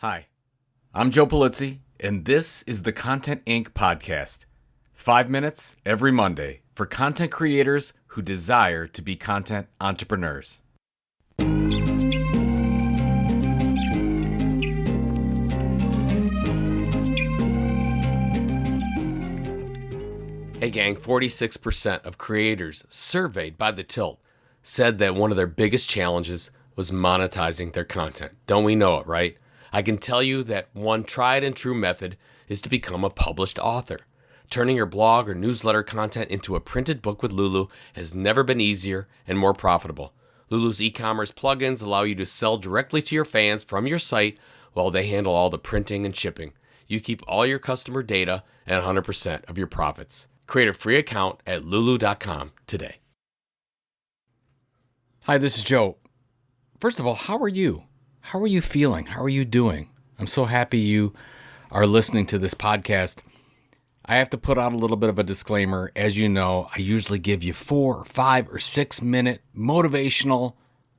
Hi, I'm Joe Polizzi, and this is the Content Inc. podcast. 5 minutes every Monday for content creators who desire to be content entrepreneurs. Hey gang, 46% of creators surveyed by The Tilt said that one of their biggest challenges was monetizing their content. Don't we know it, right? I can tell you that one tried and true method is to become a published author. Turning your blog or newsletter content into a printed book with Lulu has never been easier and more profitable. Lulu's e-commerce plugins allow you to sell directly to your fans from your site while they handle all the printing and shipping. You keep all your customer data and 100% of your profits. Create a free account at lulu.com today. Hi, this is Joe. First of all, how are you? How are you feeling? How are you doing? I'm so happy you are listening to this podcast. I have to put out a little bit of a disclaimer. As you know, I usually give you 4 or 5 or 6 minute motivational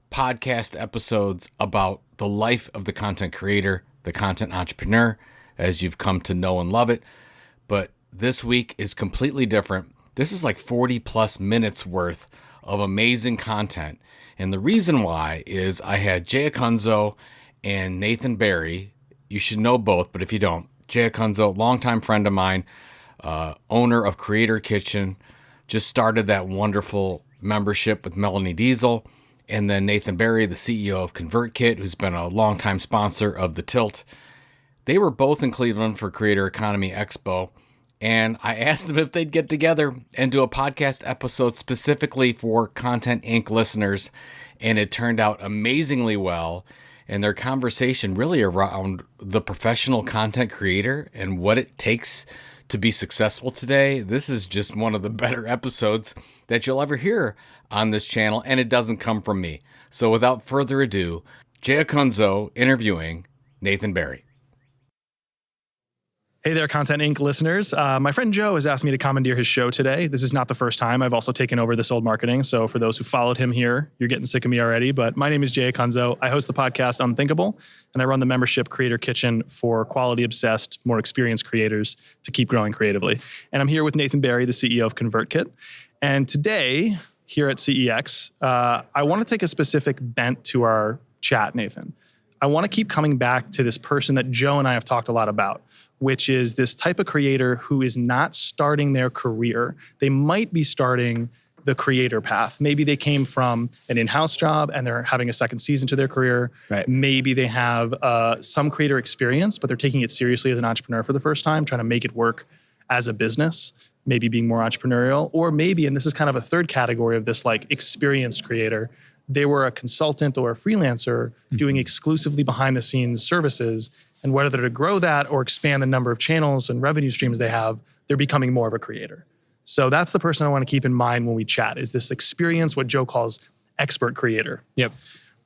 podcast episodes about the life of the content creator, the content entrepreneur, as you've come to know and love it. But this week is completely different. This is like 40 plus minutes worth of amazing content. And the reason why is I had Jay Acunzo and Nathan Barry. You should know both, but if you don't, Jay Acunzo, longtime friend of mine, owner of Creator Kitchen, just started that wonderful membership with Melanie Diesel. And then Nathan Barry, the CEO of ConvertKit, who's been a longtime sponsor of The Tilt. They were both in Cleveland for Creator Economy Expo. And I asked them if they'd get together and do a podcast episode specifically for Content Inc. listeners. And it turned out amazingly well. And their conversation really around the professional content creator and what it takes to be successful today. This is just one of the better episodes that you'll ever hear on this channel. And it doesn't come from me. So without further ado, Jay Acunzo interviewing Nathan Barry. Hey there, Content Inc. listeners. My friend Joe has asked me to commandeer his show today. This is not the first time. I've also taken over this old marketing. So for those who followed him here, you're getting sick of me already. But my name is Jay Acunzo. I host the podcast Unthinkable, and I run the membership Creator Kitchen for quality-obsessed, more experienced creators to keep growing creatively. And I'm here with Nathan Barry, the CEO of ConvertKit. And today, here at CEX, I want to take a specific bent to our chat, Nathan. I want to keep coming back to this person that Joe and I have talked a lot about, which is this type of creator who is not starting their career. They might be starting the creator path. Maybe they came from an in-house job and they're having a second season to their career. Right. Maybe they have some creator experience, but they're taking it seriously as an entrepreneur for the first time, trying to make it work as a business, maybe being more entrepreneurial. Or maybe, and this is kind of a third category of this like experienced creator, they were a consultant or a freelancer doing exclusively behind the scenes services. And whether to grow that or expand the number of channels and revenue streams they have, they're becoming more of a creator. So that's the person I want to keep in mind when we chat, is this experience, what Joe calls expert creator. Yep.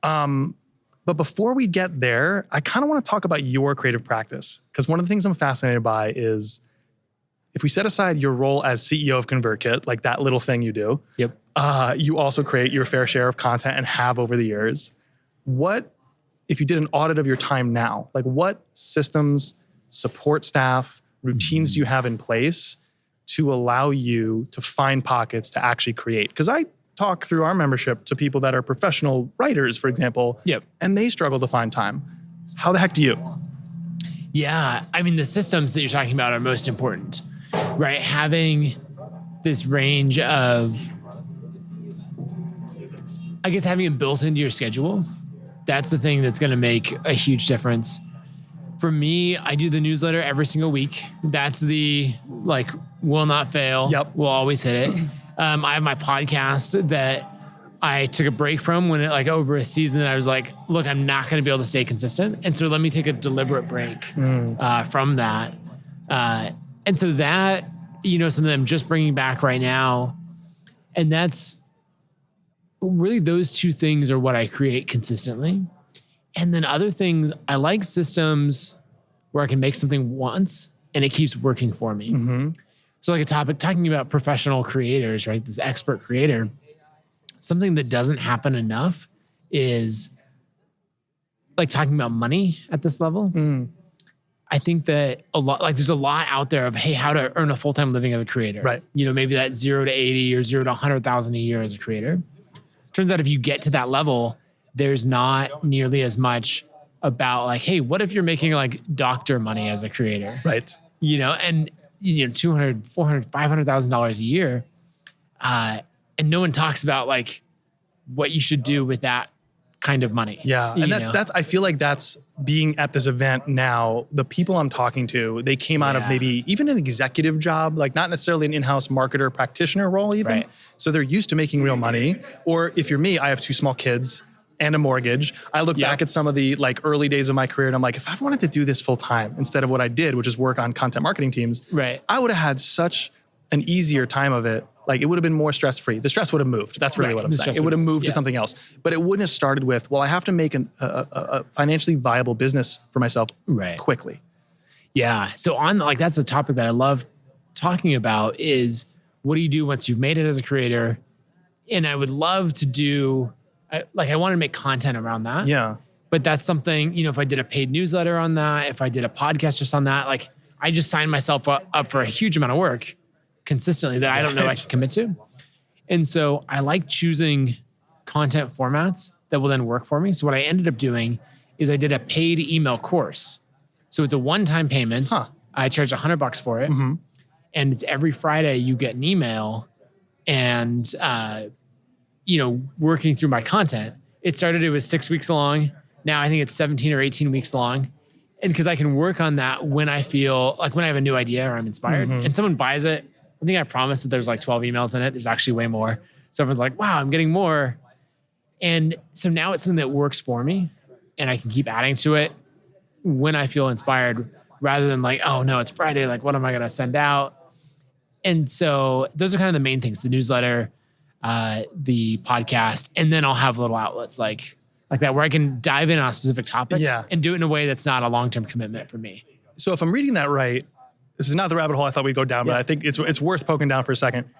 But before we get there, I kind of want to talk about your creative practice. Because one of the things I'm fascinated by is if we set aside your role as CEO of ConvertKit, like that little thing you do, Yep. You also create your fair share of content and have over the years. What, if you did an audit of your time now, like what systems, support staff, routines do you have in place to allow you to find pockets to actually create? Because I talk through our membership to people that are professional writers, for example, Yep. and they struggle to find time. How the heck do you? Yeah, I mean, the systems that you're talking about are most important, right? Having this range of, I guess, having it built into your schedule, that's the thing that's going to make a huge difference. For me, I do the newsletter every single week. That's the, like, will not fail. Yep. We'll always hit it. I have my podcast that I took a break from when it, like, over a season, I was like, look, I'm not going to be able to stay consistent. And so let me take a deliberate break from that. And so that, you know, some of them just bringing back right now. And that's really, those two things are what I create consistently. And then other things, I like systems where I can make something once and it keeps working for me. Mm-hmm. So like a topic, talking about professional creators, right? This expert creator, something that doesn't happen enough is like talking about money at this level, I think that there's a lot out there of, hey, how to earn a full-time living as a creator. Right. Maybe that 0 to 80 or 0 to 100,000 a year as a creator. Turns out if you get to that level, there's not nearly as much about like, hey, what if you're making like doctor money as a creator? Right. And $200,000, $400,000, $500,000 a year. And no one talks about like what you should do with that kind of money. Yeah. And that's, I feel like that's being at this event now, the people I'm talking to, they came out of maybe even an executive job, like not necessarily an in-house marketer practitioner role even. Right. So they're used to making real money. Or if you're me, I have 2 small kids and a mortgage. I look back at some of the like early days of my career and I'm like, if I wanted to do this full time instead of what I did, which is work on content marketing teams, I would have had such an easier time of it. Like it would have been more stress-free. The stress would have moved. That's really what I'm saying. It would have moved to something else, but it wouldn't have started with, well, I have to make a financially viable business for myself quickly. Yeah. So that's a topic that I love talking about is what do you do once you've made it as a creator? And I would love to do, I want to make content around that. Yeah. But that's something, if I did a paid newsletter on that, if I did a podcast just on that, like I just signed myself up for a huge amount of work consistently that I don't know I can commit to. And so I like choosing content formats that will then work for me. So what I ended up doing is I did a paid email course. So it's a one-time payment. I charge $100 for it. And it's every Friday you get an email and, working through my content. It was 6 weeks long. Now I think it's 17 or 18 weeks long. And because I can work on that when I feel like when I have a new idea or I'm inspired and someone buys it, I think I promised that there's like 12 emails in it. There's actually way more. So everyone's like, wow, I'm getting more. And so now it's something that works for me and I can keep adding to it when I feel inspired rather than like, oh no, it's Friday. Like, what am I going to send out? And so those are kind of the main things, the newsletter, the podcast, and then I'll have little outlets like that where I can dive in on a specific topic and do it in a way that's not a long-term commitment for me. So if I'm reading that right, this is not the rabbit hole I thought we'd go down, but I think it's worth poking down for a second.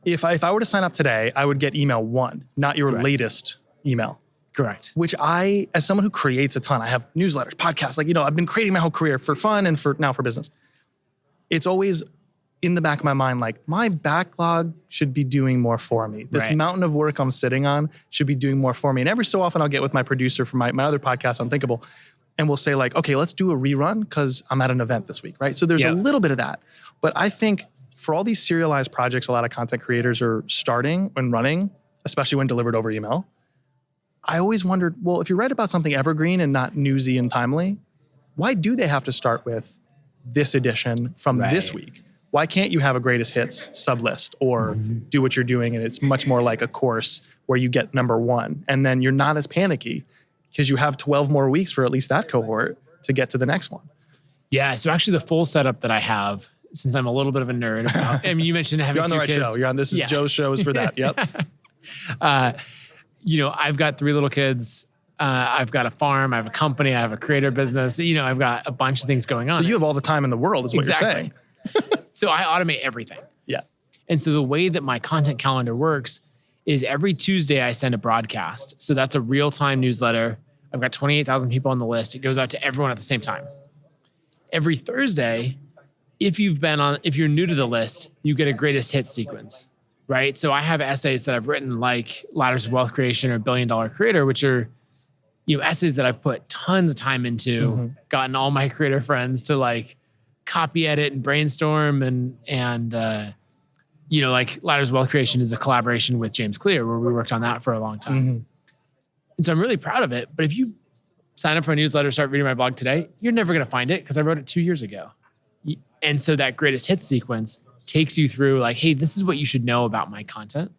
If I were to sign up today, I would get email 1, not your latest email. Correct. Which as someone who creates a ton, I have newsletters, podcasts, I've been creating my whole career for fun and for business. It's always in the back of my mind, like my backlog should be doing more for me. This mountain of work I'm sitting on should be doing more for me. And every so often I'll get with my producer for my other podcast, Unthinkable, and we'll say like, okay, let's do a rerun because I'm at an event this week, right? So there's a little bit of that. But I think for all these serialized projects, a lot of content creators are starting and running, especially when delivered over email. I always wondered, well, if you write about something evergreen and not newsy and timely, why do they have to start with this edition from this week? Why can't you have a greatest hits sublist or do what you're doing and it's much more like a course where you get number 1 and then you're not as panicky because you have 12 more weeks for at least that cohort to get to the next one. Yeah. So actually the full setup that I have, since I'm a little bit of a nerd about, I mean, you mentioned having 2 kids. You're on the right show. This is Joe's shows for that. Yep. I've got 3 little kids. I've got a farm. I have a company. I have a creator business. I've got a bunch of things going on. So you have all the time in the world is what you're saying. So I automate everything. Yeah. And so the way that my content calendar works is every Tuesday I send a broadcast. So that's a real-time newsletter. I've got 28,000 people on the list. It goes out to everyone at the same time. Every Thursday, if you're new to the list, you get a greatest hits sequence, right? So I have essays that I've written like Ladders of Wealth Creation or $1 Billion Creator, which are, essays that I've put tons of time into, gotten all my creator friends to like copy edit and brainstorm and like Ladders of Wealth Creation is a collaboration with James Clear where we worked on that for a long time. And so I'm really proud of it. But if you sign up for a newsletter, start reading my blog today, you're never going to find it because I wrote it 2 years ago. And so that greatest hits sequence takes you through like, hey, this is what you should know about my content.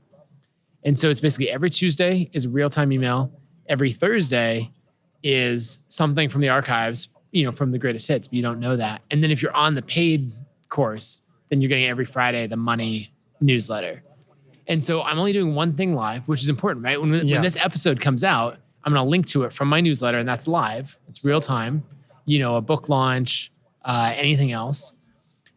And so it's basically every Tuesday is a real-time email. Every Thursday is something from the archives, from the greatest hits, but you don't know that. And then if you're on the paid course, then you're getting every Friday the money newsletter. And so I'm only doing one thing live, which is important, right? When this episode comes out, I'm going to link to it from my newsletter, and that's live. It's real time, a book launch, anything else.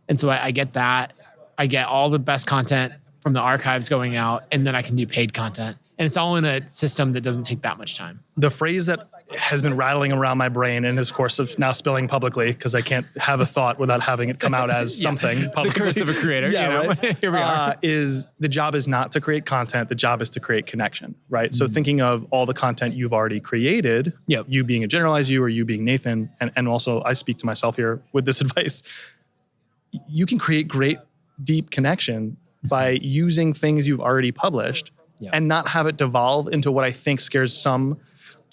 And so I get that. I get all the best content from the archives going out, and then I can do paid content. And it's all in a system that doesn't take that much time. The phrase that has been rattling around my brain and is, of course, now spilling publicly because I can't have a thought without having it come out as something publicly. The curse of a creator. Yeah, right. Here we are. Is the job is not to create content. The job is to create connection, right? So thinking of all the content you've already created, you being a generalized you or you being Nathan, and also I speak to myself here with this advice, you can create great, deep connection by using things you've already published and not have it devolve into what I think scares some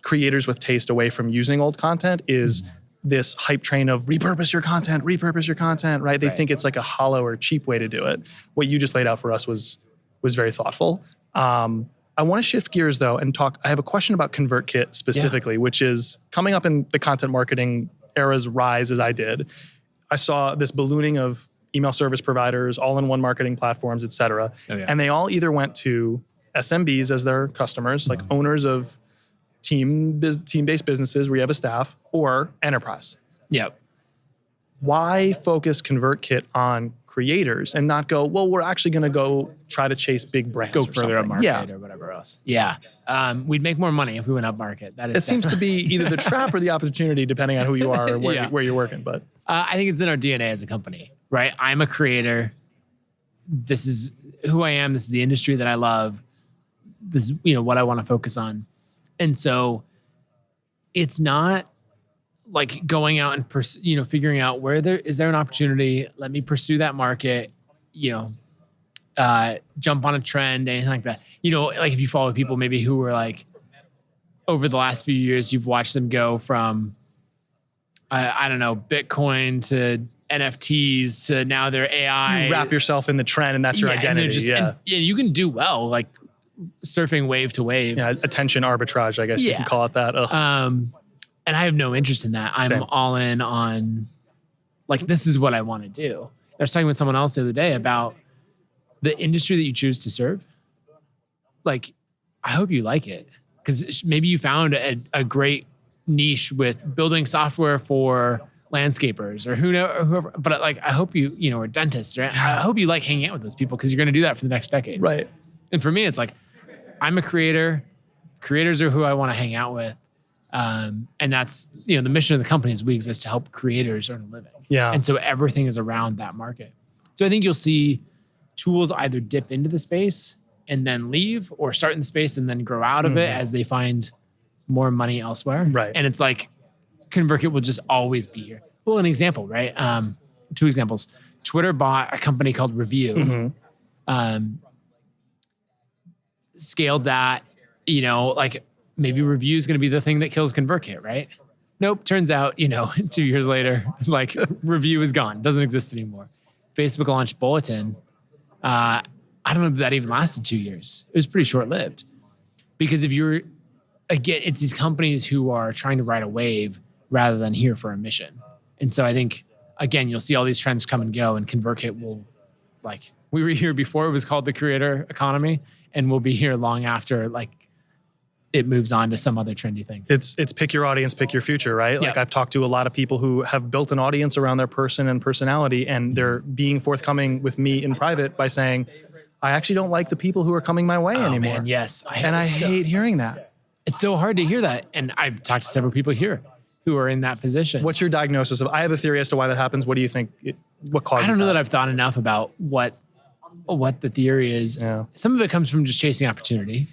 creators with taste away from using old content is this hype train of repurpose your content, right? They think it's like a hollow or cheap way to do it. What you just laid out for us was very thoughtful. I want to shift gears though and talk, I have a question about ConvertKit specifically, which is coming up in the content marketing era's rise as I did. I saw this ballooning of email service providers, all-in-one marketing platforms, et cetera. And they all either went to SMBs as their customers, like owners of team-based businesses where you have a staff, or enterprise. Why focus ConvertKit on creators and not go, well, we're actually going to go try to chase big brands, go further up market or whatever else. We'd make more money if we went up market. That is. It seems to be either the trap or the opportunity, depending on who you are and where you're working. But I think it's in our DNA as a company, right? I'm a creator. This is who I am. This is the industry that I love. This is what I want to focus on. And so it's not like going out and figuring out where is there an opportunity. Let me pursue that market, jump on a trend, anything like that. Like if you follow people maybe who were like over the last few years, you've watched them go from, I don't know, Bitcoin to NFTs to now they're AI. You wrap yourself in the trend and that's your identity. And you can do well, like surfing wave to wave. Yeah, attention arbitrage, I guess you can call it that. And I have no interest in that. I'm all in on, like, this is what I want to do. I was talking with someone else the other day about the industry that you choose to serve. Like, I hope you like it. Because maybe you found a great niche with building software for landscapers or whoever. But like, I hope you are dentists. Right? I hope you like hanging out with those people because you're going to do that for the next decade. Right. And for me, it's like, I'm a creator. Creators are who I want to hang out with. And that's, the mission of the company is we exist to help creators earn a living. Yeah. And so everything is around that market. So I think you'll see tools either dip into the space and then leave, or start in the space and then grow out of it as they find more money elsewhere. Right. And it's like ConvertKit will just always be here. Well, an example, right? 2 examples. Twitter bought a company called Review. Scaled that, like maybe Review is going to be the thing that kills ConvertKit, right? Nope. Turns out, 2 years later, like Review is gone, doesn't exist anymore. Facebook launched Bulletin. I don't know that even lasted 2 years. It was pretty short-lived because it's these companies who are trying to ride a wave rather than here for a mission. And so I think, again, you'll see all these trends come and go, and ConvertKit will, like, we were here before it was called the Creator Economy, and we'll be here long after, like, it moves on to some other trendy thing. It's pick your audience, pick your future, right? Like I've talked to a lot of people who have built an audience around their person and personality, and they're being forthcoming with me in private by saying, I actually don't like the people who are coming my way anymore. Man, yes. I hate hearing that. It's so hard to hear that. And I've talked to several people here who are in that position. What's your diagnosis of, I have a theory as to why that happens. What do you think, what causes that? I don't know that I've thought enough about what the theory is. Yeah. Some of it comes from just chasing opportunity.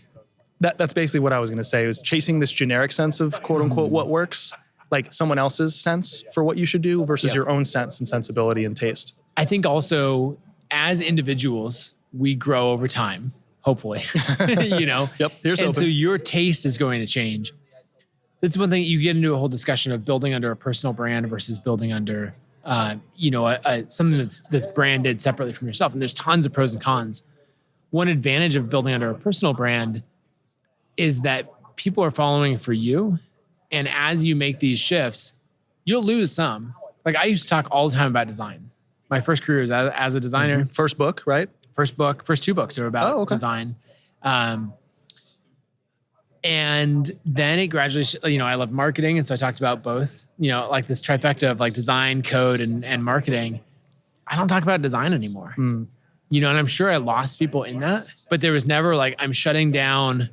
That's basically what I was going to say, was chasing this generic sense of quote unquote what works, like someone else's sense for what you should do versus your own sense and sensibility and taste. I think also as individuals, we grow over time, hopefully, Yep. Here's and open. so your taste is going to change. That's one thing. You get into a whole discussion of building under a personal brand versus building under, something that's branded separately from yourself. And there's tons of pros and cons. One advantage of building under a personal brand is that people are following for you. And as you make these shifts, you'll lose some. Like I used to talk all the time about design. My first career was as a designer. First book, right? First 2 books are about design. And then it gradually, I love marketing. And so I talked about both, like this trifecta of like design, code, and marketing. I don't talk about design anymore. and I'm sure I lost people in that, but there was never like, I'm shutting down,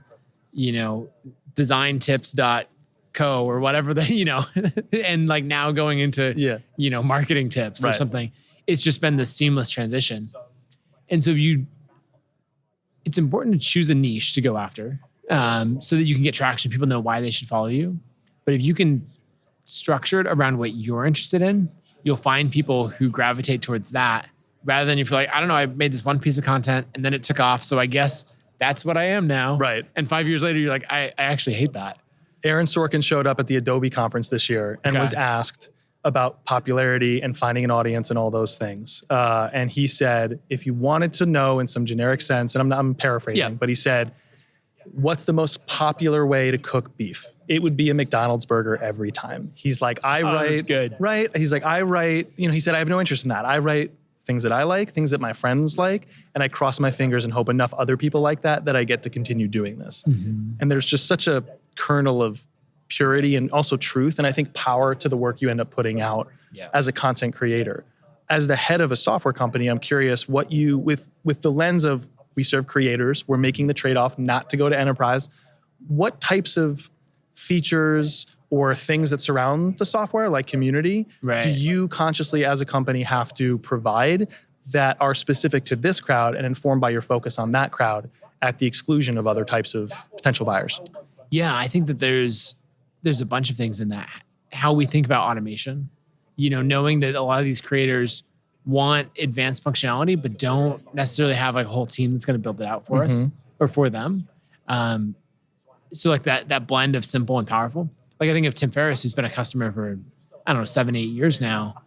designtips.co or whatever and like now going into, marketing tips or something. It's just been this seamless transition. And so it's important to choose a niche to go after, so that you can get traction. People know why they should follow you. But if you can structure it around what you're interested in, you'll find people who gravitate towards that rather than if you're like, I don't know, I made this one piece of content and then it took off. So I guess that's what I am now. Right. And 5 years later, you're like, I actually hate that. Aaron Sorkin showed up at the Adobe conference this year and was asked about popularity and finding an audience and all those things. And he said, if you wanted to know in some generic sense, and I'm paraphrasing, but he said, what's the most popular way to cook beef? It would be a McDonald's burger every time. He's like, that's good. Right? He's like, he said, I have no interest in that. I write things that I like, things that my friends like, and I cross my fingers and hope enough other people like that I get to continue doing this. Mm-hmm. And there's just such a kernel of purity and also truth, and I think power to the work you end up putting out as a content creator. As the head of a software company, I'm curious what you, with the lens of we serve creators, we're making the trade-off not to go to enterprise, what types of features or things that surround the software, like community, do you consciously as a company have to provide that are specific to this crowd and informed by your focus on that crowd at the exclusion of other types of potential buyers? Yeah, I think that there's a bunch of things in that. How we think about automation, knowing that a lot of these creators want advanced functionality, but don't necessarily have like a whole team that's going to build it out for us or for them. So like that blend of simple and powerful. Like I think of Tim Ferriss, who's been a customer for, 7, 8 years now.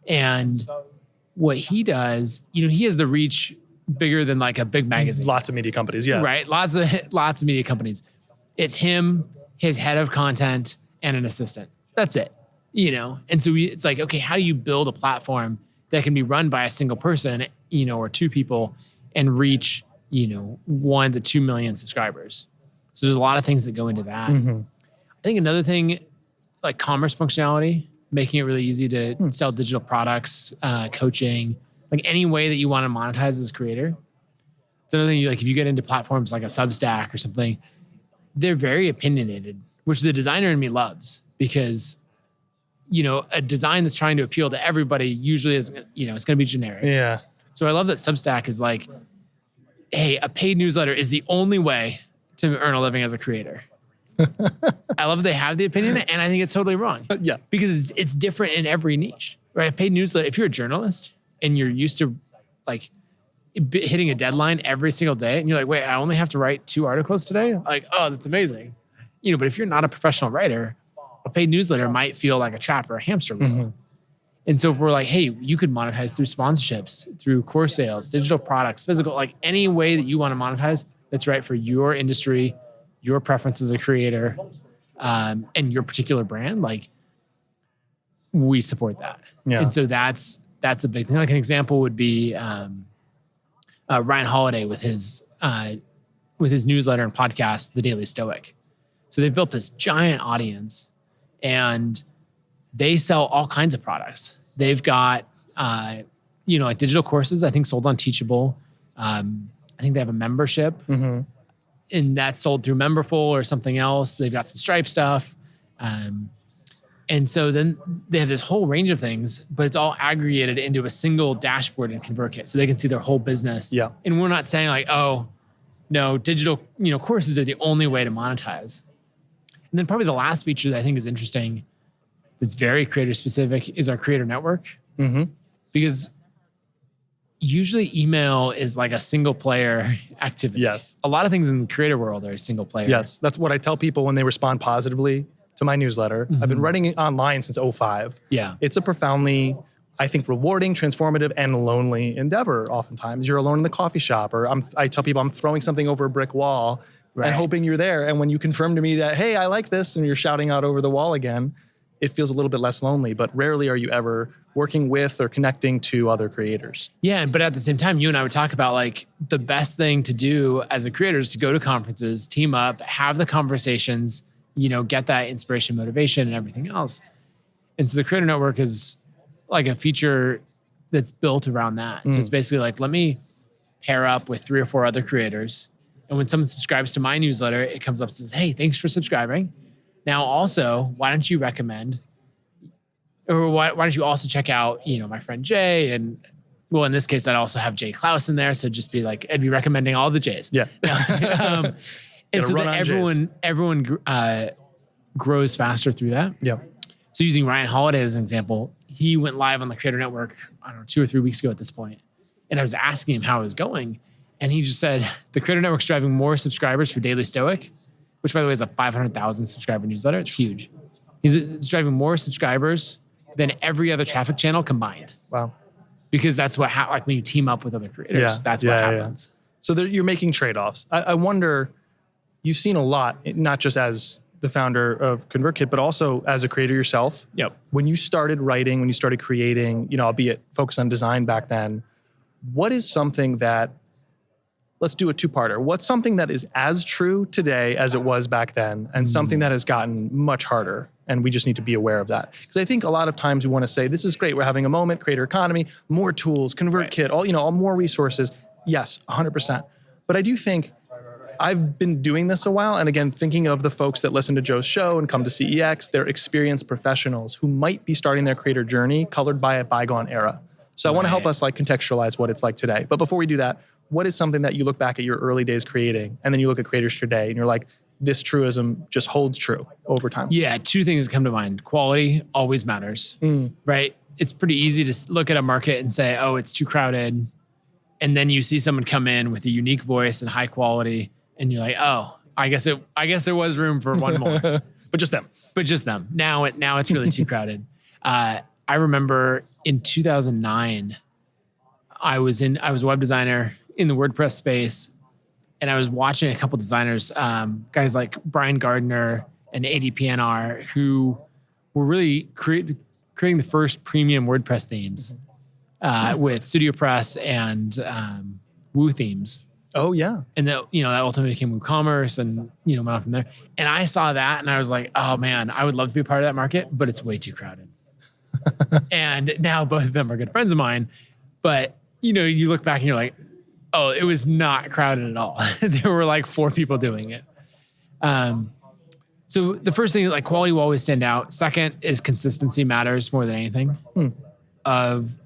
And what he does, he has the reach bigger than like a big magazine. Lots of media companies, yeah. Right? Lots of media companies. It's him, his head of content, and an assistant. That's it. And so it's like, okay, how do you build a platform that can be run by a single person, or two people and reach, 1 to 2 million subscribers? So there's a lot of things that go into that. Mm-hmm. I think another thing, like commerce functionality, making it really easy to sell digital products, coaching, like any way that you want to monetize as a creator. It's another thing, like if you get into platforms like a Substack or something, they're very opinionated, which the designer in me loves because, a design that's trying to appeal to everybody usually is, it's going to be generic. Yeah. So I love that Substack is like, hey, a paid newsletter is the only way to earn a living as a creator. I love that they have the opinion, and I think it's totally wrong. Yeah. Because it's different in every niche, right? A paid newsletter, if you're a journalist and you're used to like hitting a deadline every single day and you're like, wait, I only have to write 2 articles today? Like, oh, that's amazing. But if you're not a professional writer, a paid newsletter might feel like a trap or a hamster wheel. Mm-hmm. And so if we're like, hey, you could monetize through sponsorships, through course sales, digital products, physical, like any way that you want to monetize that's right for your industry, your preference as a creator, and your particular brand, like we support that. Yeah. And so that's a big thing. Like an example would be Ryan Holiday with his newsletter and podcast, The Daily Stoic. So they've built this giant audience and they sell all kinds of products. They've got, like digital courses, I think sold on Teachable. I think they have a membership and that's sold through Memberful or something else. They've got some Stripe stuff. And so then they have this whole range of things, but it's all aggregated into a single dashboard in ConvertKit so they can see their whole business. Yeah. And we're not saying like, oh, no, digital, courses are the only way to monetize. And then probably the last feature that I think is interesting that's very creator specific is our creator network. Mm-hmm. Because usually email is like a single player activity. Yes. A lot of things in the creator world are single player. Yes. That's what I tell people when they respond positively to my newsletter. Mm-hmm. I've been writing it online since 2005. Yeah. It's a profoundly, I think, rewarding, transformative, and lonely endeavor. Oftentimes you're alone in the coffee shop, or I tell people I'm throwing something over a brick wall and hoping you're there. And when you confirm to me that, hey, I like this, and you're shouting out over the wall again, it feels a little bit less lonely. But rarely are you ever working with or connecting to other creators. Yeah, but at the same time, you and I would talk about like the best thing to do as a creator is to go to conferences, team up, have the conversations, get that inspiration, motivation, and everything else. And so the creator network is like a feature that's built around that. So it's basically like, let me pair up with 3 or 4 other creators. And when someone subscribes to my newsletter, it comes up and says, hey, thanks for subscribing. Now also, why don't you recommend, or why don't you also check out, my friend Jay, and well, in this case, I'd also have Jay Klaus in there. So just be like, I'd be recommending all the Jays. Yeah. And so that everyone grows faster through that. Yeah. So using Ryan Holiday as an example, he went live on the Creator Network, 2 or 3 weeks ago at this point. And I was asking him how it was going. And he just said, the Creator Network's driving more subscribers for Daily Stoic, which by the way is a 500,000 subscriber newsletter. It's huge. It's driving more subscribers than every other traffic channel combined. Wow. Because that's what when you team up with other creators, that's what happens. So you're making trade-offs. I wonder, you've seen a lot, not just as the founder of ConvertKit, but also as a creator yourself. Yep. When you started writing, when you started creating, albeit focused on design back then, what is something that, let's do a 2-parter. What's something that is as true today as it was back then, and something that has gotten much harder, and we just need to be aware of that? Because I think a lot of times we want to say, this is great, we're having a moment, creator economy, more tools, ConvertKit, all more resources. Yes, 100%. But I do think I've been doing this a while. And again, thinking of the folks that listen to Joe's show and come to CEX, they're experienced professionals who might be starting their creator journey colored by a bygone era. So I want to help us contextualize what it's like today. But before we do that, what is something that you look back at your early days creating, and then you look at creators today and you're like, this truism just holds true over time? Yeah, 2 things come to mind. Quality always matters, right? It's pretty easy to look at a market and say, oh, it's too crowded. And then you see someone come in with a unique voice and high quality, and you're like, oh, I guess there was room for one more. But just them. Now it's really too crowded. I remember in 2009, I was a web designer in the WordPress space, and I was watching a couple designers, guys like Brian Gardner and ADPNR, who were really creating the first premium WordPress themes with StudioPress and Woo themes. Oh yeah. And that ultimately became WooCommerce, and went on from there. And I saw that and I was like, oh man, I would love to be a part of that market, but it's way too crowded. And now both of them are good friends of mine. But you look back and you're like, oh, it was not crowded at all. There were like 4 people doing it. So the first thing, quality will always stand out. Second is consistency matters more than anything. Of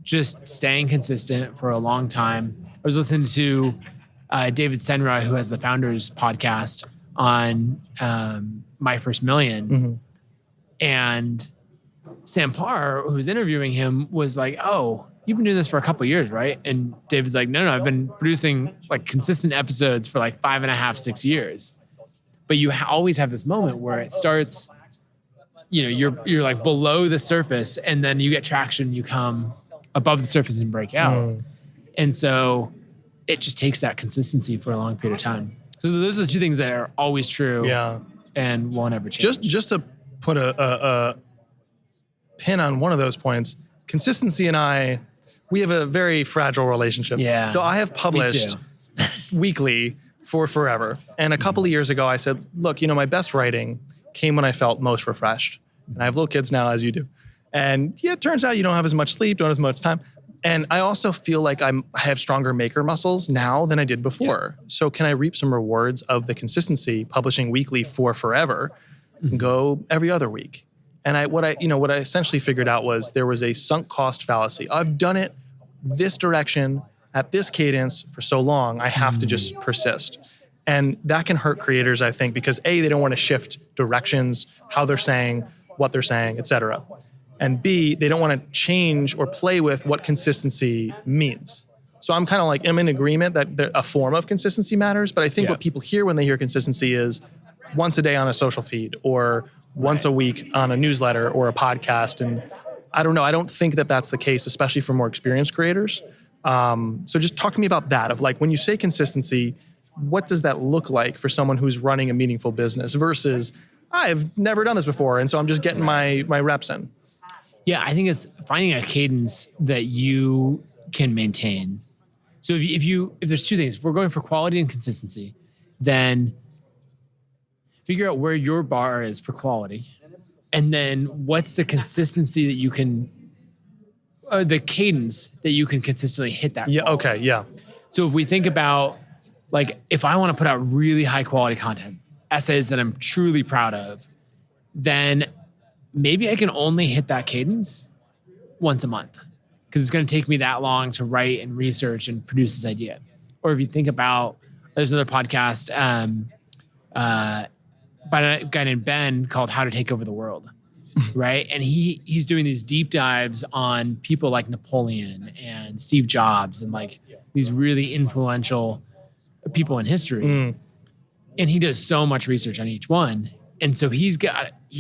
just staying consistent for a long time. I was listening to David Senra, who has the Founders podcast, on My First Million. And Sam Parr, who's interviewing him, was like, oh, you've been doing this for a couple of years, right? And David's like, no, I've been producing consistent episodes for 5.5, 6 years. But you always have this moment where it starts, you're below the surface, and then you get traction, you come above the surface and break out. And so it just takes that consistency for a long period of time. So those are the 2 things that are always true and won't ever change. Just to put a pin on one of those points, consistency and we have a very fragile relationship. Yeah. So I have published weekly for forever. And a couple of years ago, I said, look, my best writing came when I felt most refreshed. And I have little kids now, as you do. And it turns out you don't have as much sleep, don't have as much time. And I also feel like I have stronger maker muscles now than I did before. Yeah. So can I reap some rewards of the consistency, publishing weekly for forever, and go every other week? And what I essentially figured out was there was a sunk cost fallacy. I've done it this direction at this cadence for so long, I have to just persist. And that can hurt creators, I think, because A, they don't want to shift directions, how they're saying, what they're saying, et cetera. And B, they don't want to change or play with what consistency means. So I'm kind of I'm in agreement that a form of consistency matters, but I think what people hear when they hear consistency is once a day on a social feed or once a week on a newsletter or a podcast. And I don't know, I don't think that that's the case, especially for more experienced creators. So just talk to me about that, of when you say consistency, what does that look like for someone who's running a meaningful business versus I've never done this before, and so I'm just getting my reps in? Yeah, I think it's finding a cadence that you can maintain. So if there's 2 things, if we're going for quality and consistency, then figure out where your bar is for quality, and then what's the consistency that you can, or the cadence that you can consistently hit that. Yeah. Okay. Yeah. So if we think about, like, if I want to put out really high quality content, essays that I'm truly proud of, then maybe I can only hit that cadence once a month because it's going to take me that long to write and research and produce this idea. Or if you think about, there's another podcast by a guy named Ben called How to Take Over the World, right? And he's doing these deep dives on people like Napoleon and Steve Jobs and like these really influential people in history. And he does so much research on each one. And so he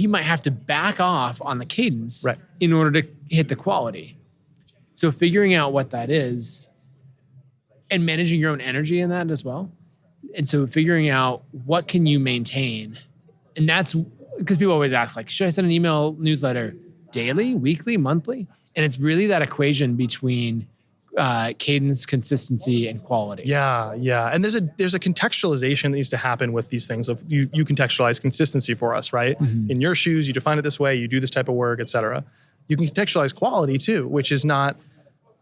might have to back off on the cadence in order to hit the quality. So figuring out what that is and managing your own energy in that as well. And so figuring out what can you maintain. And that's because people always ask, like, should I send an email newsletter daily, weekly, monthly? And it's really that equation between cadence, consistency, and quality. Yeah. And there's a contextualization that needs to happen with these things. Of you contextualize consistency for us, right? Mm-hmm. In your shoes, you define it this way, you do this type of work, et cetera. You can contextualize quality too, which is not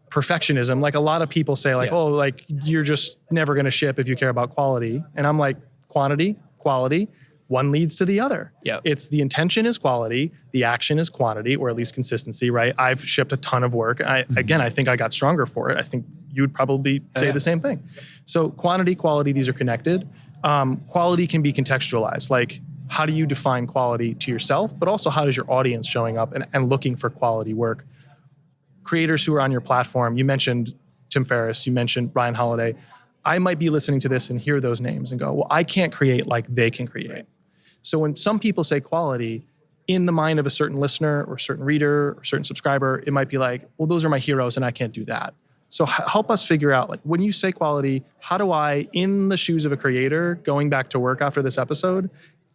perfectionism. Like a lot of people say, like, oh, like you're just never going to ship if you care about quality. And I'm like, quantity, quality, one leads to the other. Yeah. It's the intention is quality, the action is quantity, or at least consistency, right? I've shipped a ton of work. I think I got stronger for it. I think you would probably say the same thing. So quantity, quality, these are connected. Quality can be contextualized. Like, how do you define quality to yourself, but also how does your audience showing up and looking for quality work? Creators who are on your platform, you mentioned Tim Ferriss, you mentioned Ryan Holiday. I might be listening to this and hear those names and go, well, I can't create like they can create. Right. So when some people say quality, in the mind of a certain listener or a certain reader or a certain subscriber, it might be like, well, those are my heroes and I can't do that. So help us figure out, like, when you say quality, how do I, in the shoes of a creator, going back to work after this episode,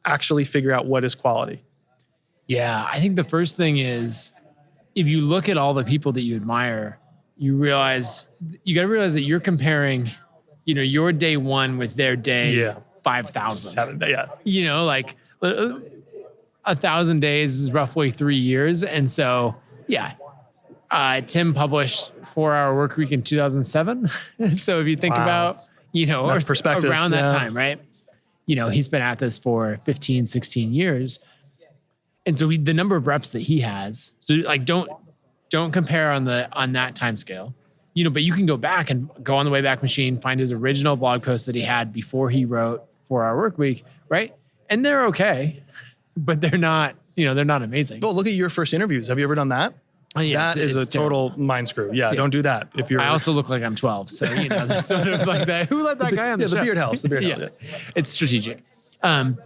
actually figure out what is quality? Yeah, I think the first thing is, if you look at all the people that you admire, you got to realize that you're comparing, your day one with their day 5,000. Like 1,000 days is roughly 3 years. And so, Tim published 4-Hour Workweek in 2007. So if you think about, that's perspective. Around that time, right? He's been at this for 15, 16 years. And so the number of reps that he has, so like, don't compare on that time scale, but you can go back and go on the Wayback Machine, find his original blog post that he had before he wrote 4-Hour Workweek, right? And they're okay, but they're not amazing. Oh, look at your first interviews. Have you ever done that? That is a total mind screw. Yeah, don't do that. I also look like I'm 12, so that's sort of like that. Who let that guy on the show? The beard helps. The beard helps. It's strategic. So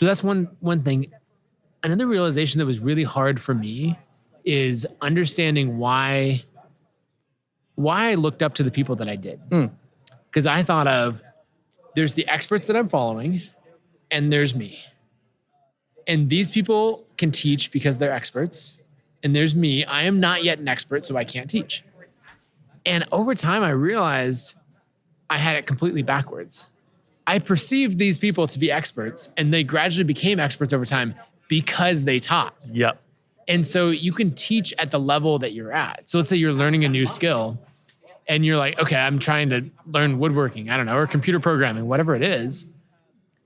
that's one thing. Another realization that was really hard for me is understanding why I looked up to the people that I did. Because I thought of, there's the experts that I'm following, and there's me. And these people can teach because they're experts. And there's me. I am not yet an expert, so I can't teach. And over time, I realized I had it completely backwards. I perceived these people to be experts, and they gradually became experts over time because they taught. Yep. And so you can teach at the level that you're at. So let's say you're learning a new skill, and you're like, okay, I'm trying to learn woodworking, I don't know, or computer programming, whatever it is.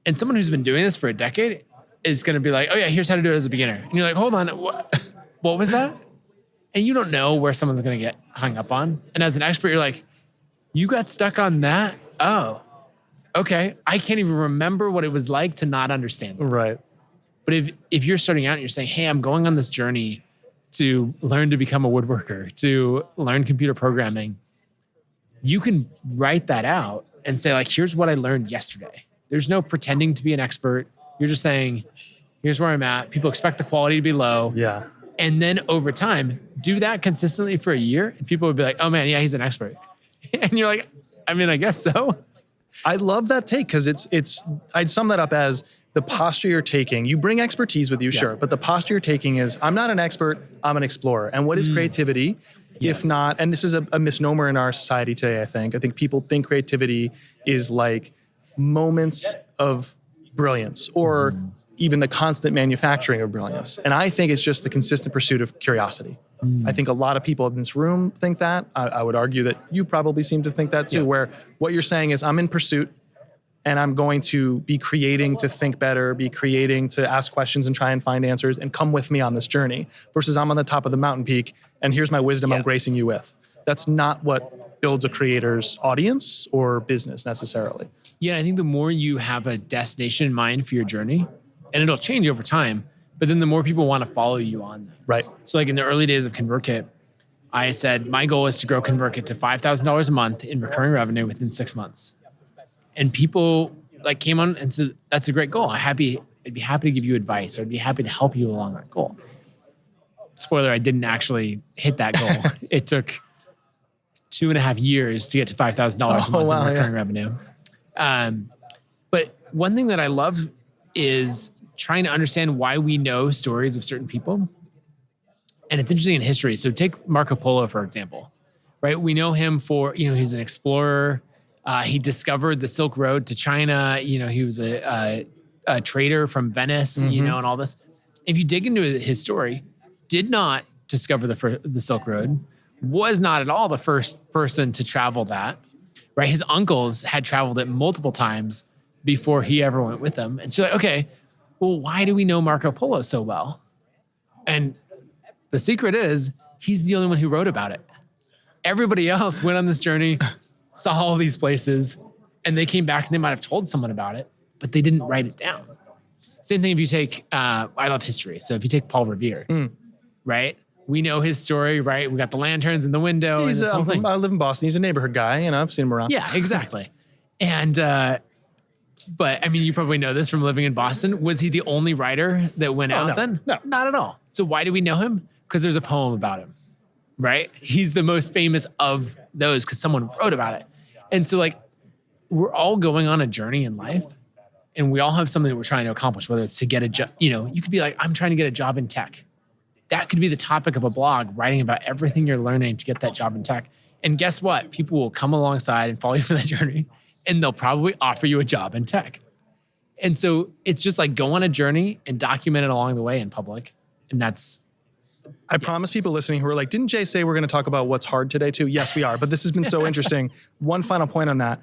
And someone who's been doing this for a decade is going to be like, oh yeah, here's how to do it as a beginner. And you're like, hold on, what was that? And you don't know where someone's going to get hung up on. And as an expert, you're like, you got stuck on that? Oh, okay. I can't even remember what it was like to not understand it. Right. But if you're starting out and you're saying, hey, I'm going on this journey to learn to become a woodworker, to learn computer programming, you can write that out and say, like, here's what I learned yesterday. There's no pretending to be an expert. You're just saying, here's where I'm at. People expect the quality to be low. Yeah. And then over time, do that consistently for a year, and people would be like, oh man, yeah, he's an expert. And you're like, I mean, I guess so. I love that take, because I'd sum that up as the posture you're taking. You bring expertise with you, sure, but the posture you're taking is, I'm not an expert, I'm an explorer. And what is creativity? Yes. If not, and this is a misnomer in our society today, I think people think creativity is like moments of brilliance or even the constant manufacturing of brilliance. And I think it's just the consistent pursuit of curiosity. I think a lot of people in this room think that. I would argue that you probably seem to think that too, where what you're saying is I'm in pursuit and I'm going to be creating to think better, be creating to ask questions and try and find answers and come with me on this journey versus I'm on the top of the mountain peak and here's my wisdom I'm gracing you with. That's not what builds a creator's audience or business necessarily. Yeah, I think the more you have a destination in mind for your journey, and it'll change over time, but then the more people want to follow you on that. Right. So like in the early days of ConvertKit, I said, my goal is to grow ConvertKit to $5,000 a month in recurring revenue within 6 months. And people like came on and said, that's a great goal. I'd be happy to give you advice or I'd be happy to help you along that goal. Spoiler, I didn't actually hit that goal. It took 2.5 years to get to $5,000 a month in recurring revenue. But one thing that I love is trying to understand why we know stories of certain people. And it's interesting in history. So take Marco Polo, for example, right? We know him for, he's an explorer. He discovered the Silk Road to China. He was a trader from Venice, and all this. If you dig into his story, did not discover the Silk Road, was not at all the first person to travel that, right? His uncles had traveled it multiple times before he ever went with them. And so, okay, well, why do we know Marco Polo so well? And the secret is he's the only one who wrote about it. Everybody else went on this journey, saw all these places, and they came back and they might have told someone about it, but they didn't write it down. Same thing if you take, I love history. So if you take Paul Revere, right? We know his story, right? We got the lanterns in the window. I live in Boston. He's a neighborhood guy, I've seen him around. Yeah, exactly. And, but I mean, you probably know this from living in Boston. Was he the only writer that went out then? No, not at all. So why do we know him? Because there's a poem about him, right? He's the most famous of those because someone wrote about it. And so like, we're all going on a journey in life and we all have something that we're trying to accomplish, whether it's to get a job, you could be like, I'm trying to get a job in tech. That could be the topic of a blog, writing about everything you're learning to get that job in tech. And guess what? People will come alongside and follow you for that journey and they'll probably offer you a job in tech. And so it's just like go on a journey and document it along the way in public. And that's... I promise people listening who are like, didn't Jay say we're going to talk about what's hard today too? Yes, we are. But this has been so interesting. One final point on that.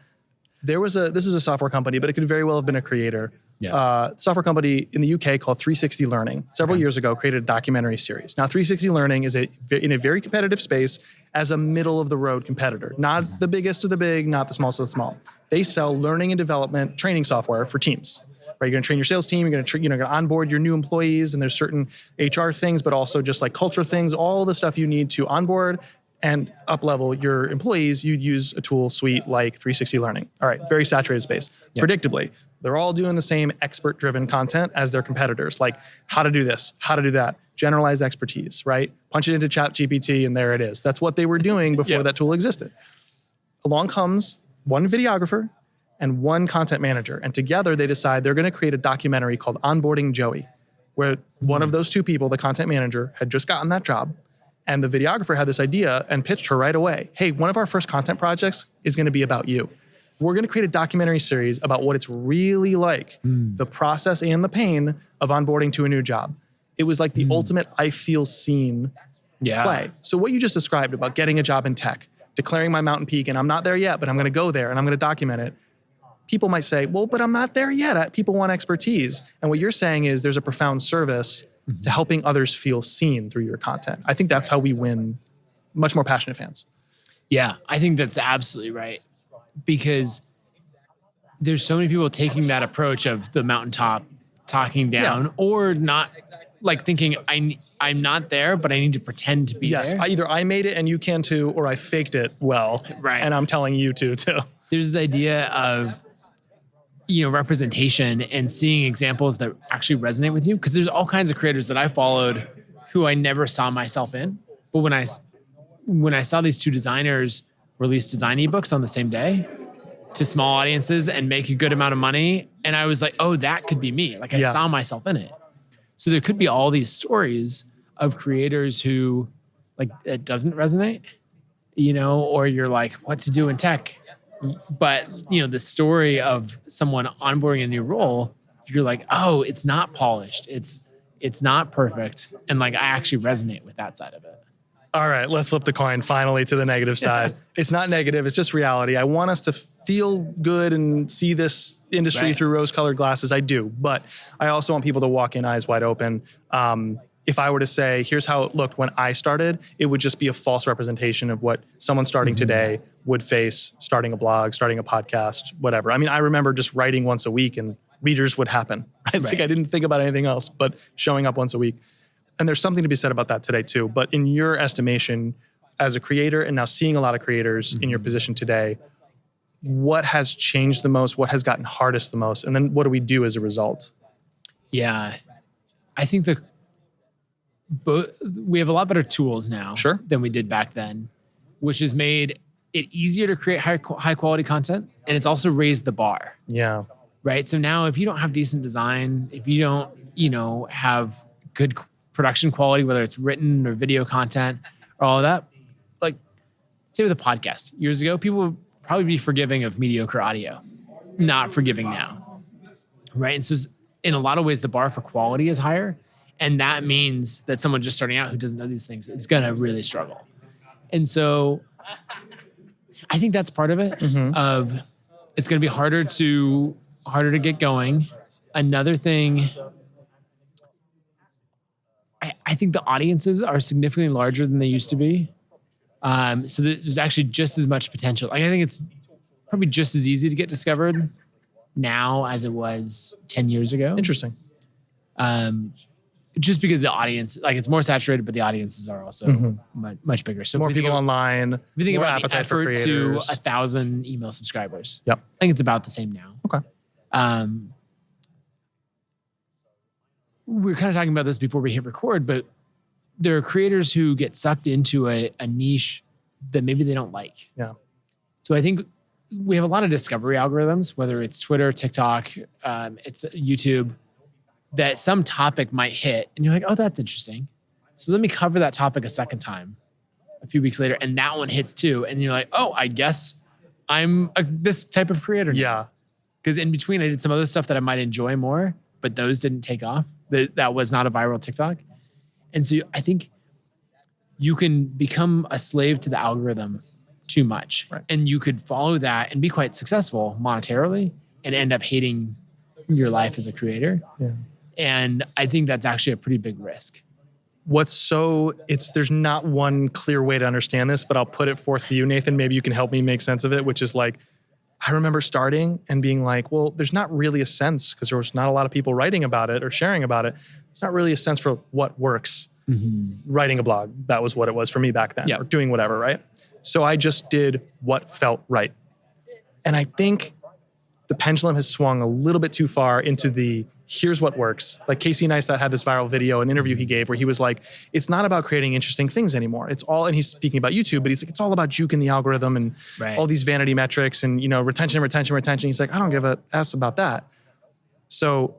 This is a software company, but it could very well have been a creator. Software company in the UK called 360 Learning several years ago created a documentary series. Now 360 Learning is in a very competitive space as a middle of the road competitor, not the biggest of the big, not the smallest of the small. They sell learning and development training software for teams. Right, you're going to train your sales team. You're going to onboard your new employees, and there's certain HR things, but also just like culture things, all the stuff you need to onboard and up-level your employees. You'd use a tool suite like 360 Learning. All right, very saturated space. Yep. Predictably, they're all doing the same expert-driven content as their competitors, like how to do this, how to do that, generalized expertise. Right, punch it into ChatGPT, and there it is. That's what they were doing before that tool existed. Along comes one videographer and one content manager. And together they decide they're going to create a documentary called Onboarding Joey, where one of those two people, the content manager, had just gotten that job. And the videographer had this idea and pitched her right away. Hey, one of our first content projects is going to be about you. We're going to create a documentary series about what it's really like, the process and the pain of onboarding to a new job. It was like the ultimate I feel seen play. So what you just described about getting a job in tech, declaring my mountain peak, and I'm not there yet, but I'm going to go there and I'm going to document it. People might say, well, but I'm not there yet. People want expertise. And what you're saying is there's a profound service to helping others feel seen through your content. I think that's how we win much more passionate fans. Yeah, I think that's absolutely right. Because there's so many people taking that approach of the mountaintop, talking down, or not like thinking, I'm not there, but I need to pretend to be there. Either I made it and you can too, or I faked it well. Right. And I'm telling you to too. There's this idea of representation and seeing examples that actually resonate with you. Because there's all kinds of creators that I followed who I never saw myself in. But when I saw these two designers release design ebooks on the same day to small audiences and make a good amount of money, and I was like, oh, that could be me. Like I saw myself in it. So there could be all these stories of creators who like it doesn't resonate, or you're like, what to do in tech? But, the story of someone onboarding a new role you're like, oh, it's not polished. It's not perfect. And like, I actually resonate with that side of it. All right, let's flip the coin finally to the negative side. It's not negative, it's just reality. I want us to feel good and see this industry through rose-colored glasses. I do, but I also want people to walk in eyes wide open. If I were to say, here's how it looked when I started, it would just be a false representation of what someone starting today would face, starting a blog, starting a podcast, whatever. I mean, I remember just writing once a week and readers would happen. Right? It's like I didn't think about anything else but showing up once a week. And there's something to be said about that today too. But in your estimation, as a creator and now seeing a lot of creators in your position today, what has changed the most? What has gotten hardest the most? And then what do we do as a result? Yeah, I think we have a lot better tools now than we did back then, which has made it easier to create high quality content. And it's also raised the bar. Yeah. Right. So now if you don't have decent design, if you don't, have good production quality, whether it's written or video content or all of that, like say with a podcast years ago, people would probably be forgiving of mediocre audio, not forgiving now. Right. And so in a lot of ways, the bar for quality is higher. And that means that someone just starting out who doesn't know these things is going to really struggle. And so I think that's part of it, of it's going to be harder to get going. Another thing, I think the audiences are significantly larger than they used to be. So there's actually just as much potential. Like I think it's probably just as easy to get discovered now as it was 10 years ago. Interesting. Just because the audience, like it's more saturated, but the audiences are also much bigger. So more people online. If you think more about the appetite for effort to creators. 1,000 email subscribers, Yep. I think it's about the same now. Okay. We were kind of talking about this before we hit record, but there are creators who get sucked into a niche that maybe they don't like. Yeah. So I think we have a lot of discovery algorithms, whether it's Twitter, TikTok, it's YouTube, that some topic might hit and you're like, oh, that's interesting. So let me cover that topic a second time a few weeks later. And that one hits too. And you're like, oh, I guess I'm this type of creator now. Yeah. Because in between I did some other stuff that I might enjoy more, but those didn't take off. That was not a viral TikTok. And so I think you can become a slave to the algorithm too much. Right. And you could follow that and be quite successful monetarily and end up hating your life as a creator. Yeah. And I think that's actually a pretty big risk. There's not one clear way to understand this, but I'll put it forth to you, Nathan. Maybe you can help me make sense of it, which is like, I remember starting and being like, well, there's not really a sense because there was not a lot of people writing about it or sharing about it. There's not really a sense for what works. Writing a blog, that was what it was for me back then, or doing whatever, right? So I just did what felt right. And I think the pendulum has swung a little bit too far into the here's what works. Like Casey Neistat had this viral video, an interview he gave where he was like, it's not about creating interesting things anymore. It's all, and he's speaking about YouTube, but he's like, it's all about juking the algorithm and all these vanity metrics and, retention. He's like, I don't give a S about that. So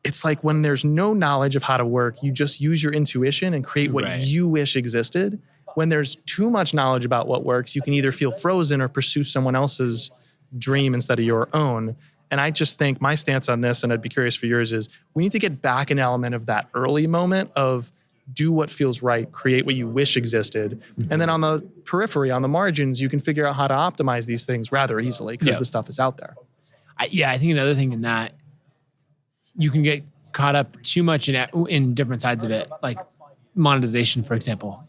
it's like when there's no knowledge of how to work, you just use your intuition and create what you wish existed. When there's too much knowledge about what works, you can either feel frozen or pursue someone else's dream instead of your own. And I just think my stance on this, and I'd be curious for yours, is we need to get back an element of that early moment of do what feels right, create what you wish existed. And then on the periphery, on the margins, you can figure out how to optimize these things rather easily because the stuff is out there. I think another thing in that, you can get caught up too much in different sides of it, like monetization, for example.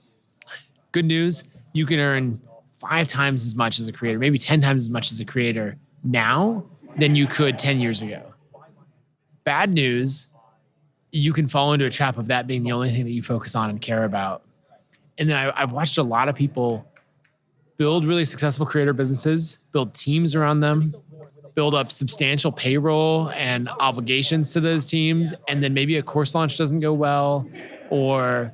Good news, you can earn 5 times as much as a creator, maybe 10 times as much as a creator now than you could 10 years ago. Bad news, you can fall into a trap of that being the only thing that you focus on and care about. And then I've watched a lot of people build really successful creator businesses, build teams around them, build up substantial payroll and obligations to those teams. And then maybe a course launch doesn't go well, or,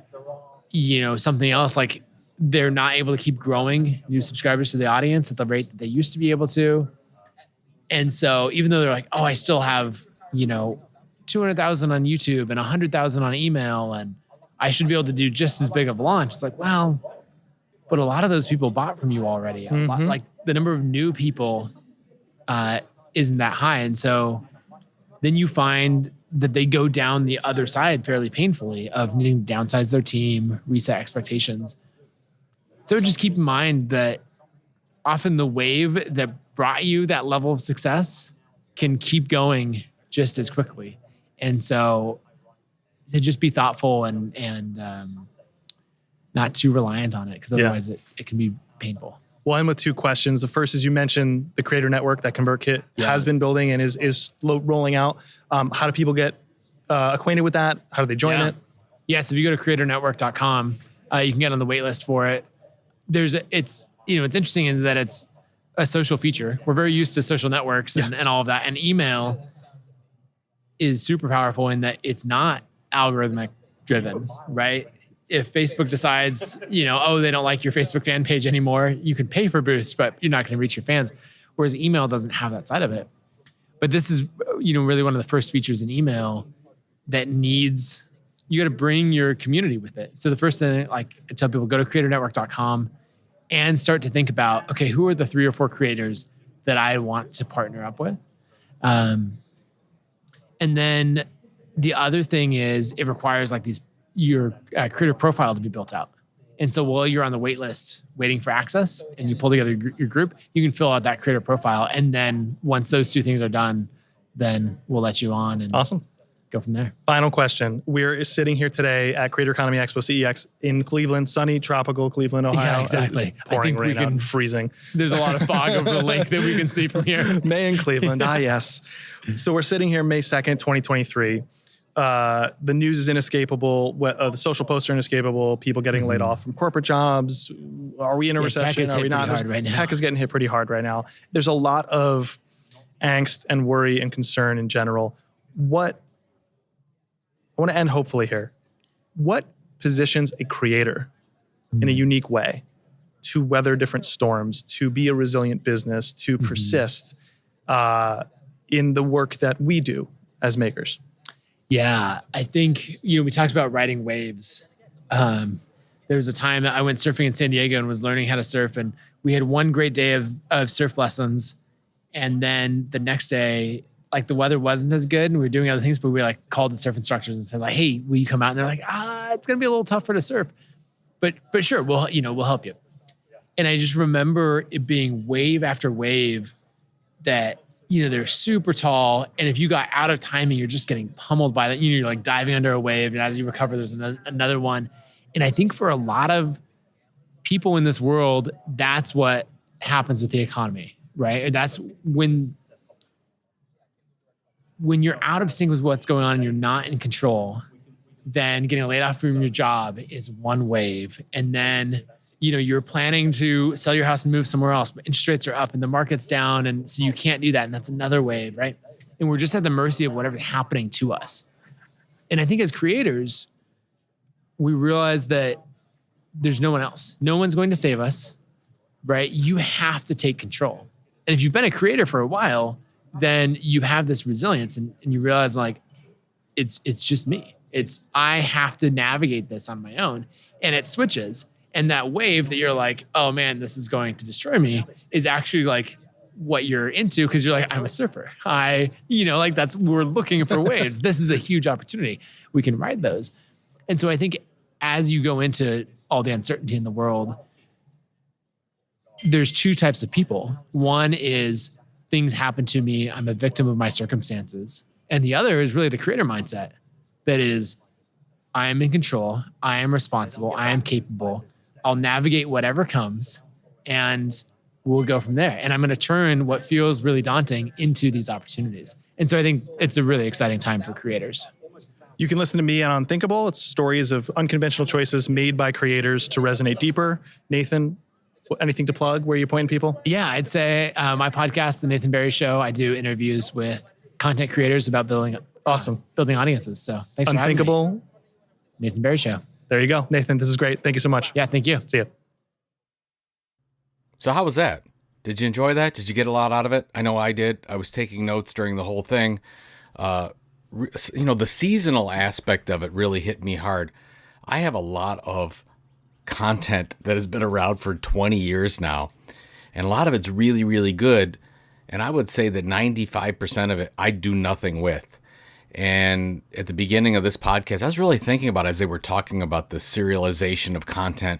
something else, like they're not able to keep growing new subscribers to the audience at the rate that they used to be able to. And so even though they're like, oh, I still have, 200,000 on YouTube and 100,000 on email, and I should be able to do just as big of a launch. It's like, well, but a lot of those people bought from you already. Like the number of new people isn't that high. And so then you find that they go down the other side fairly painfully of needing to downsize their team, reset expectations. So just keep in mind that often the wave that brought you that level of success can keep going just as quickly. And so to just be thoughtful and not too reliant on it, because otherwise it can be painful. We'll end with two questions. The first is, you mentioned the Creator Network that ConvertKit has been building and is rolling out. How do people get acquainted with that? How do they join it? Yeah, so if you go to creatornetwork.com, you can get on the wait list for it. It's interesting in that it's a social feature. We're very used to social networks and all of that. And email is super powerful in that it's not algorithmic driven, right? If Facebook decides, they don't like your Facebook fan page anymore, you can pay for boost, but you're not going to reach your fans. Whereas email doesn't have that side of it. But this is, really one of the first features in email that you got to bring your community with it. So the first thing, like I tell people, go to creatornetwork.com and start to think about, okay, who are the 3 or 4 creators that I want to partner up with? And then the other thing is it requires like your creator profile to be built out. And so while you're on the wait list waiting for access and you pull together your group, you can fill out that creator profile. And then once those 2 things are done, then we'll let you on and awesome. Go from there. Final question. We're sitting here today at Creator Economy Expo CEX in Cleveland, sunny, tropical Cleveland, Ohio. Yeah, exactly. It's pouring rain out and freezing. There's a lot of fog over the lake that we can see from here. May in Cleveland. Yes. So we're sitting here May 2nd, 2023. The news is inescapable. The social posts are inescapable. People getting laid off from corporate jobs. Are we in a recession? Are we not? Tech is getting hit pretty hard right now. There's a lot of angst and worry and concern in general. I want to end hopefully here. What positions a creator in a unique way to weather different storms, to be a resilient business, to persist in the work that we do as makers? Yeah, I think, we talked about riding waves. There was a time that I went surfing in San Diego and was learning how to surf, and we had one great day of surf lessons. And then the next day, like the weather wasn't as good and we were doing other things, but we called the surf instructors and said like, hey, will you come out? And they're like, it's going to be a little tougher to surf, but sure. We'll help you. And I just remember it being wave after wave that, they're super tall. And if you got out of timing, you're just getting pummeled by that. You're like diving under a wave. And as you recover, there's another one. And I think for a lot of people in this world, that's what happens with the economy, right? That's when you're out of sync with what's going on and you're not in control, then getting laid off from your job is one wave. And then, you're planning to sell your house and move somewhere else, but interest rates are up and the market's down. And so you can't do that. And that's another wave, right? And we're just at the mercy of whatever's happening to us. And I think as creators, we realize that there's no one else. No one's going to save us, right? You have to take control. And if you've been a creator for a while, then you have this resilience and you realize like, it's just me. I have to navigate this on my own, and it switches. And that wave that you're like, oh man, this is going to destroy me is actually like what you're into. Cause you're like, I'm a surfer. We're looking for waves. This is a huge opportunity. We can ride those. And so I think as you go into all the uncertainty in the world, there's 2 types of people. One is things happen to me. I'm a victim of my circumstances. And the other is really the creator mindset that is, I am in control. I am responsible. I am capable. I'll navigate whatever comes and we'll go from there. And I'm going to turn what feels really daunting into these opportunities. And so I think it's a really exciting time for creators. You can listen to me on Unthinkable. It's stories of unconventional choices made by creators to resonate deeper. Nathan, anything to plug? Where are you pointing people? Yeah, I'd say my podcast, The Nathan Barry Show, I do interviews with content creators about building audiences. So thanks for having me. Unthinkable. Nathan Barry Show. There you go. Nathan, this is great. Thank you so much. Yeah, thank you. See you. So how was that? Did you enjoy that? Did you get a lot out of it? I know I did. I was taking notes during the whole thing. The seasonal aspect of it really hit me hard. I have a lot of content that has been around for 20 years now, and a lot of it's really, really good. And I would say that 95% of it I do nothing with. And at the beginning of this podcast, I was really thinking about, as they were talking about the serialization of content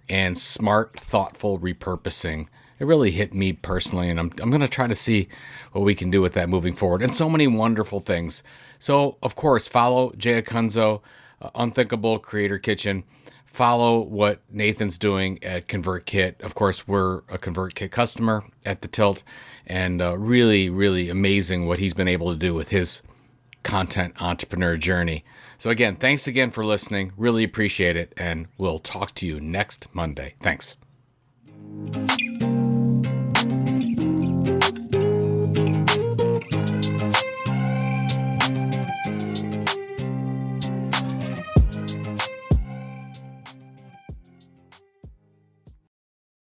and smart, thoughtful repurposing, it really hit me personally. And I'm going to try to see what we can do with that moving forward. And so many wonderful things. So, of course, follow Jay Acunzo, Unthinkable Creator Kitchen. Follow what Nathan's doing at ConvertKit. Of course, we're a ConvertKit customer at the Tilt, and really, really amazing what he's been able to do with his content entrepreneur journey. So again, thanks again for listening. Really appreciate it, and we'll talk to you next Monday. Thanks.